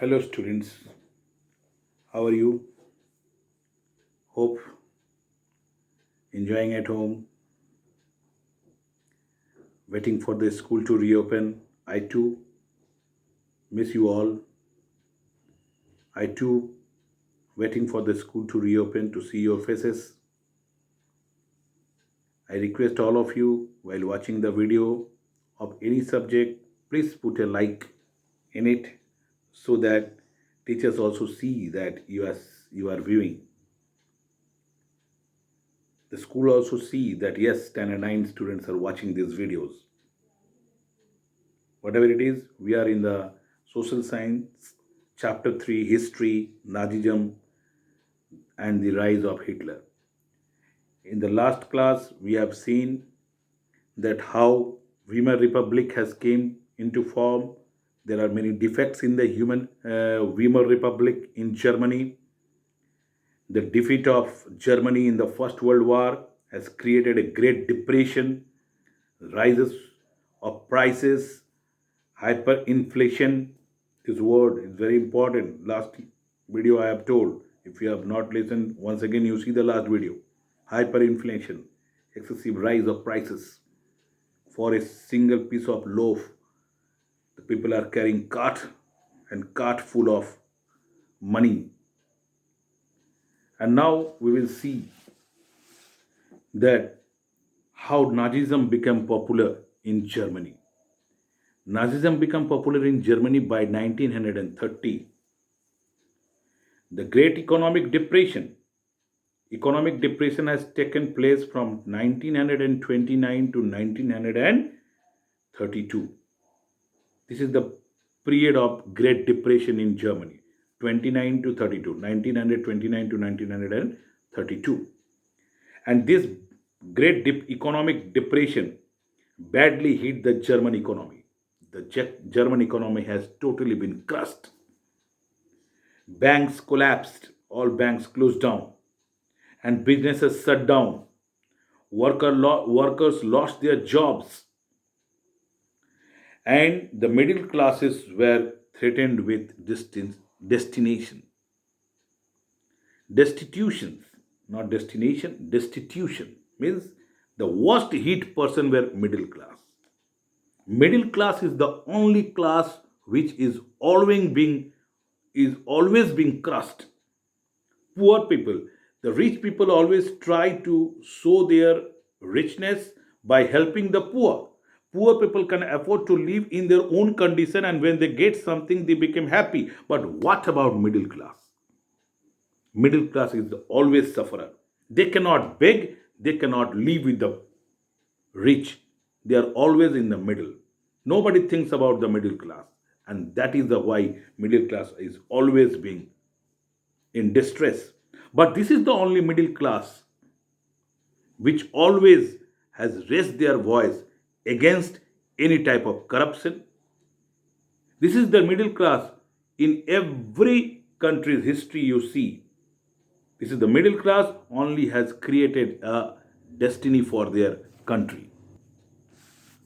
Hello, students. How are you? Hope enjoying at home, waiting for the school to reopen. I too miss you all. I too waiting for the school to reopen to see your faces. I request all of you while watching the video of any subject, please put a like in it so that teachers also see that you are viewing. The school also see that yes, standard 9 students are watching these videos. Whatever it is, we are in the social science, chapter 3, history, Nazism, and the rise of Hitler. In the last class, we have seen that how Weimar Republic has came into form. There are many defects in the human Weimar Republic in Germany. The defeat of Germany in the First World War has created a great depression, rises of prices, hyperinflation. This word is very important. Last video I have told. If you have not listened, once again you see the last video. Hyperinflation, excessive rise of prices. For a single piece of loaf, the people are carrying cart and cart full of money. And now we will see that how Nazism became popular in Germany. Nazism became popular in Germany by 1930. The Great Economic Depression has taken place from 1929 to 1932. This is the period of Great Depression in Germany, 29 to 32, 1929 to 1932. And this economic depression badly hit the German economy. The German economy has totally been crushed. Banks collapsed, all banks closed down, and businesses shut down. Workers lost their jobs, and the middle classes were threatened with destination. Destitution, not destination, destitution means the worst hit person were middle class. Middle class is the only class which is always being crushed. Poor people, the rich people always try to show their richness by helping the poor. Poor people can afford to live in their own condition, and when they get something they become happy. But what about middle class? Middle class is the always sufferer. They cannot beg, they cannot live with the rich. They are always in the middle. Nobody thinks about the middle class, and that is the why middle class is always being in distress. But this is the only middle class which always has raised their voice against any type of corruption. This is the middle class in every country's history you see. This is the middle class only has created a destiny for their country.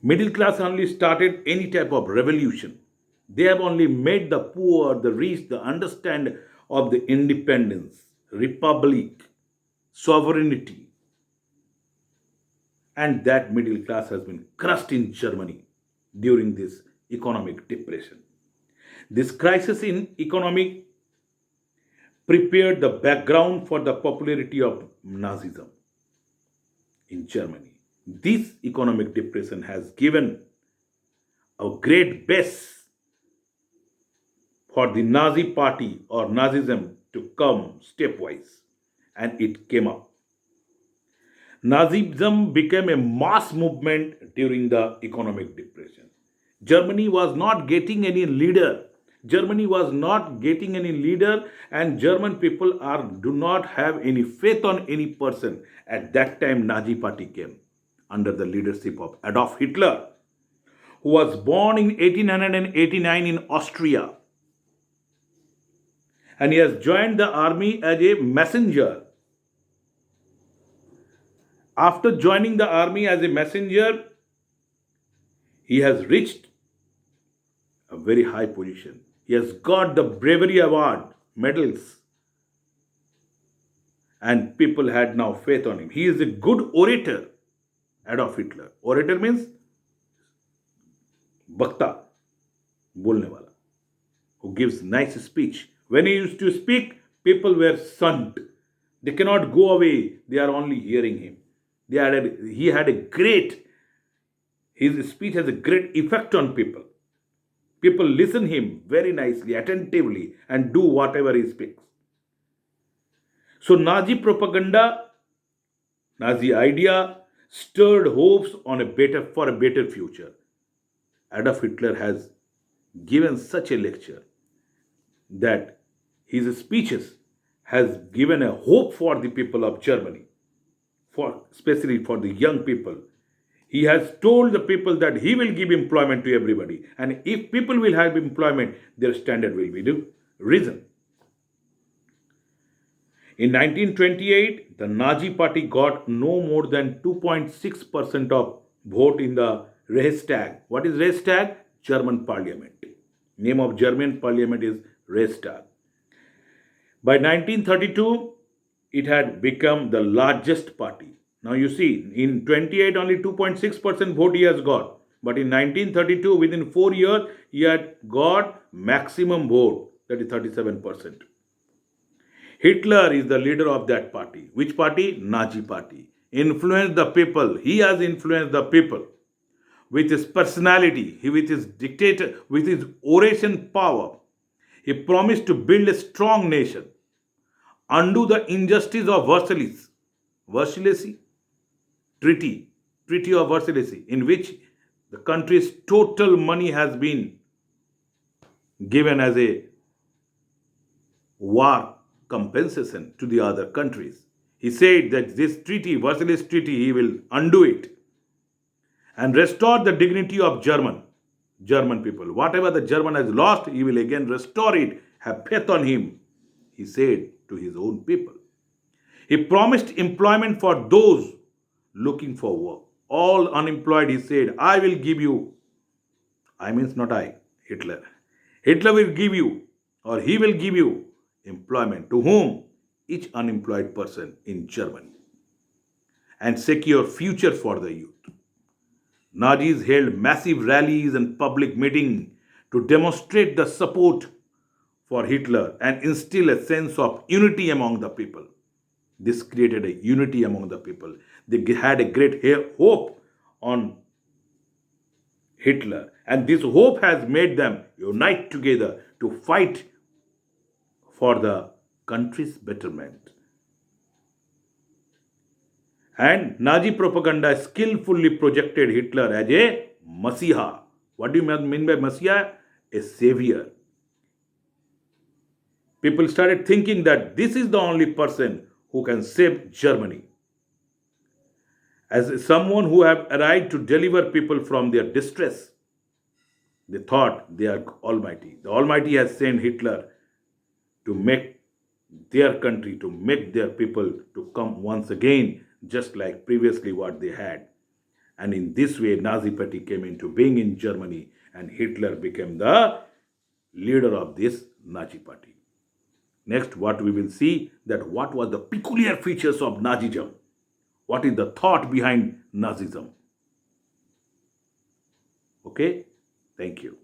Middle class only started any type of revolution. They have only made the poor, the rich, the understand of the independence, republic, sovereignty. And that middle class has been crushed in Germany during this economic depression. This crisis in economy prepared the background for the popularity of Nazism in Germany. This economic depression has given a great base for the Nazi party or Nazism to come stepwise, and it came up. Nazism became a mass movement during the economic depression. Germany was not getting any leader. Germany was not getting any leader, and German people do not have any faith on any person. At that time, Nazi party came under the leadership of Adolf Hitler, who was born in 1889 in Austria. And he has joined the army as a messenger. After joining the army as a messenger, he has reached a very high position. He has got the bravery award, medals, and people had now faith on him. He is a good orator, Adolf Hitler. Orator means bakta, bolne wala, who gives nice speech. When he used to speak, people were stunned. They cannot go away. They are only hearing him. He had a great, his speech has a great effect on people. People listen him very nicely, attentively, and do whatever he speaks. So Nazi propaganda, Nazi idea stirred hopes for a better future. Adolf Hitler has given such a lecture that his speeches has given a hope for the people of Germany, for especially for the young people. He has told the people that he will give employment to everybody, and if people will have employment, their standard will be risen. In 1928, the Nazi party got no more than 2.6% of vote in the Reichstag. What is Reichstag? German parliament. Name of German parliament is Reichstag. By 1932, it had become the largest party. Now you see, in 28 only 2.6% vote he has got. But in 1932, within 4 years, he had got maximum vote, that is 37%. Hitler is the leader of that party. Which party? Nazi party. Influenced the people. He has influenced the people with his personality, with his dictator, with his oration power. He promised to build a strong nation, undo the injustice of Versailles Treaty of Versailles, in which the country's total money has been given as a war compensation to the other countries. He said that this treaty, Versailles Treaty, he will undo it and restore the dignity of German people. Whatever the German has lost, he will again restore it. Have faith on him, he said to his own people. He promised employment for those looking for work. All unemployed, he said, I will give you. I means not I, Hitler. Hitler will give you, or he will give you employment. To whom? Each unemployed person in Germany. And secure future for the youth. Nazis held massive rallies and public meetings to demonstrate the support for Hitler and instill a sense of unity among the people. This created a unity among the people. They had a great hope on Hitler, and this hope has made them unite together to fight for the country's betterment. And Nazi propaganda skillfully projected Hitler as a Messiah. What do you mean by Messiah? A savior. People started thinking that this is the only person who can save Germany. As someone who have arrived to deliver people from their distress, they thought they are Almighty. The Almighty has sent Hitler to make their country, to make their people to come once again, just like previously what they had. And in this way, Nazi Party came into being in Germany, and Hitler became the leader of this Nazi Party. Next, what we will see, that what was the peculiar features of Nazism. What is the thought behind Nazism? Okay, thank you.